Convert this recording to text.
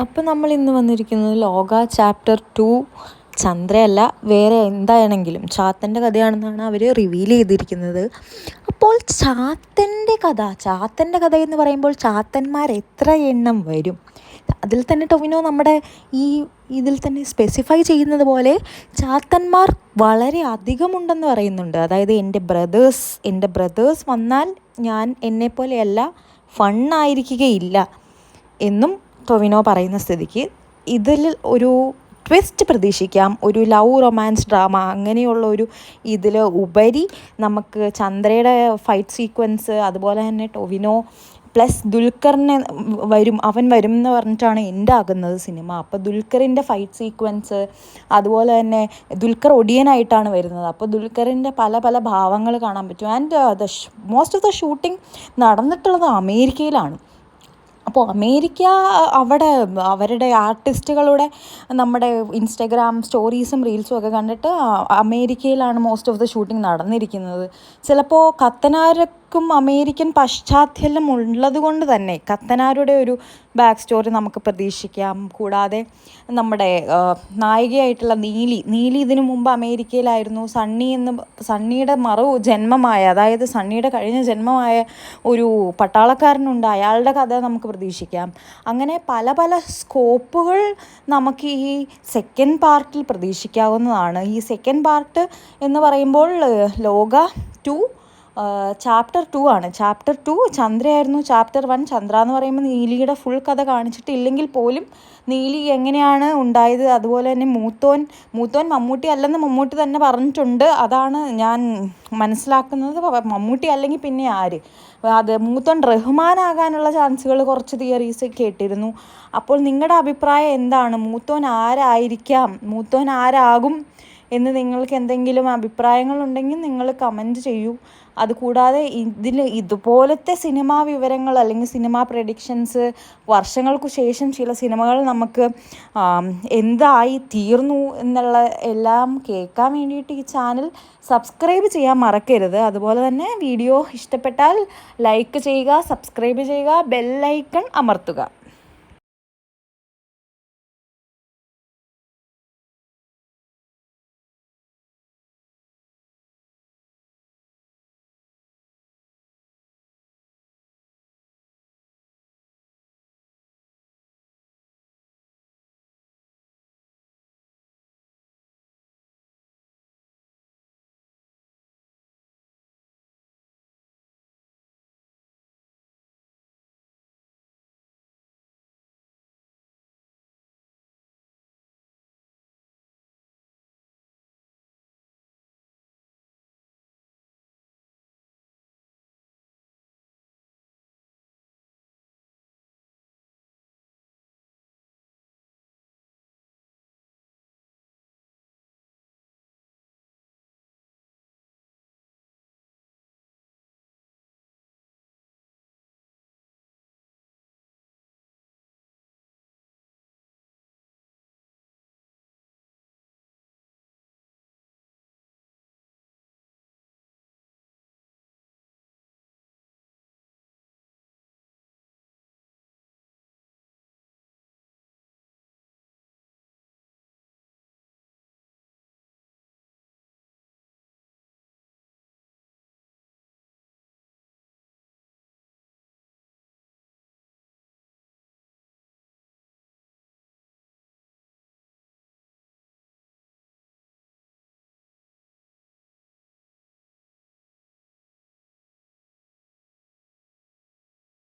അപ്പോൾ നമ്മൾ ഇന്ന് വന്നിരിക്കുന്നത് ലോക ചാപ്റ്റർ 2 ചന്ദ്രയല്ല, വേറെ എന്താണെങ്കിലും ചാത്തൻ്റെ കഥയാണെന്നാണ് അവർ റിവീൽ ചെയ്തിരിക്കുന്നത്. അപ്പോൾ ചാത്തൻ്റെ കഥ എന്ന് പറയുമ്പോൾ ചാത്തന്മാർ എത്ര എണ്ണം വരും? അതിൽ തന്നെ ടൊവിനോ നമ്മുടെ ഇതിൽ തന്നെ സ്പെസിഫൈ ചെയ്യുന്നത് പോലെ ചാത്തന്മാർ വളരെ അധികമുണ്ടെന്ന് പറയുന്നുണ്ട്. അതായത് എൻ്റെ ബ്രദേഴ്സ് വന്നാൽ ഞാൻ എന്നെപ്പോലെയല്ല, ഫണ്ണായിരിക്കുകയില്ല എന്നും ടൊവിനോ പറയുന്ന സ്ഥിതിക്ക് ഇതിൽ ഒരു ട്വിസ്റ്റ് പ്രതീക്ഷിക്കാം. ഒരു ലവ് റൊമാൻസ് ഡ്രാമ അങ്ങനെയുള്ള ഒരു ഇതിൽ ഉപരി നമുക്ക് ചന്ദ്രയുടെ ഫൈറ്റ് സീക്വൻസ്, അതുപോലെ തന്നെ ടൊവിനോ പ്ലസ് ദുൽഖറിനെ അവൻ വരും എന്ന് പറഞ്ഞിട്ടാണ് എൻ്റെ ആകുന്നത് സിനിമ. അപ്പോൾ ദുൽഖറിൻ്റെ ഫൈറ്റ് സീക്വൻസ്, അതുപോലെ തന്നെ ദുൽഖർ ഒടിയനായിട്ടാണ് വരുന്നത്. അപ്പോൾ ദുൽഖറിൻ്റെ പല പല ഭാവങ്ങൾ കാണാൻ പറ്റും. And most of the shooting നടന്നിട്ടുള്ളത് അമേരിക്കയിലാണ്. അപ്പോൾ അമേരിക്ക അവിടെ അവരുടെ ആർട്ടിസ്റ്റുകളുടെ നമ്മുടെ ഇൻസ്റ്റഗ്രാം സ്റ്റോറീസും റീൽസും ഒക്കെ കണ്ടിട്ട് അമേരിക്കയിലാണ് മോസ്റ്റ് ഓഫ് ദ ഷൂട്ടിംഗ് നടന്നിരിക്കുന്നത്. ചിലപ്പോൾ കത്തനാരക്കും അമേരിക്കൻ പശ്ചാത്തലം ഉള്ളത് കൊണ്ട് തന്നെ കത്തനാരുടെ ഒരു ബാക്ക് സ്റ്റോറി നമുക്ക് പ്രതീക്ഷിക്കാം. കൂടാതെ നമ്മുടെ നായികയായിട്ടുള്ള നീലി ഇതിനു മുമ്പ് അമേരിക്കയിലായിരുന്നു. സണ്ണിയുടെ ജന്മമായ, അതായത് സണ്ണിയുടെ കഴിഞ്ഞ ജന്മമായ ഒരു പട്ടാളക്കാരനുണ്ട്, അയാളുടെ കഥ നമുക്ക് പ്രതീക്ഷിക്കാം. അങ്ങനെ പല പല സ്കോപ്പുകൾ നമുക്ക് ഈ സെക്കൻഡ് പാർട്ടിൽ പ്രതീക്ഷിക്കാവുന്നതാണ്. ഈ സെക്കൻഡ് പാർട്ട് എന്ന് പറയുമ്പോൾ ലോക 2 ചാപ്റ്റർ 2 ആണ്. ചാപ്റ്റർ 2 ചന്ദ്രയായിരുന്നു. ചാപ്റ്റർ 1 ചന്ദ്ര എന്ന് പറയുമ്പോൾ നീലിയുടെ ഫുൾ കഥ കാണിച്ചിട്ടില്ലെങ്കിൽ പോലും നീലി എങ്ങനെയാണ് ഉണ്ടായത്, അതുപോലെ തന്നെ മൂത്തോൻ മമ്മൂട്ടി അല്ലെന്ന് മമ്മൂട്ടി തന്നെ പറഞ്ഞിട്ടുണ്ട്. അതാണ് ഞാൻ മനസ്സിലാക്കുന്നത്. മമ്മൂട്ടി അല്ലെങ്കിൽ പിന്നെ ആര്? അത് മൂത്തോൻ റഹ്മാനാകാനുള്ള ചാൻസുകൾ കുറച്ച് തിയറീസ് കേട്ടിരുന്നു. അപ്പോൾ നിങ്ങളുടെ അഭിപ്രായം എന്താണ്? മൂത്തോൻ ആരാകും എന്ന് നിങ്ങൾക്ക് എന്തെങ്കിലും അഭിപ്രായങ്ങളുണ്ടെങ്കിൽ നിങ്ങൾ കമൻറ്റ് ചെയ്യൂ. അതുകൂടാതെ ഇതുപോലത്തെ സിനിമാ വിവരങ്ങൾ അല്ലെങ്കിൽ സിനിമാ പ്രഡിക്ഷൻസ് വർഷങ്ങൾക്ക് ശേഷം ചില സിനിമകൾ നമുക്ക് എന്തായി തീർന്നു എന്നുള്ള എല്ലാം കേൾക്കാൻ വേണ്ടിയിട്ട് ഈ ചാനൽ സബ്സ്ക്രൈബ് ചെയ്യാൻ മറക്കരുത്. അതുപോലെ തന്നെ വീഡിയോ ഇഷ്ടപ്പെട്ടാൽ ലൈക്ക് ചെയ്യുക, സബ്സ്ക്രൈബ് ചെയ്യുക, ബെൽ ഐക്കൺ അമർത്തുക.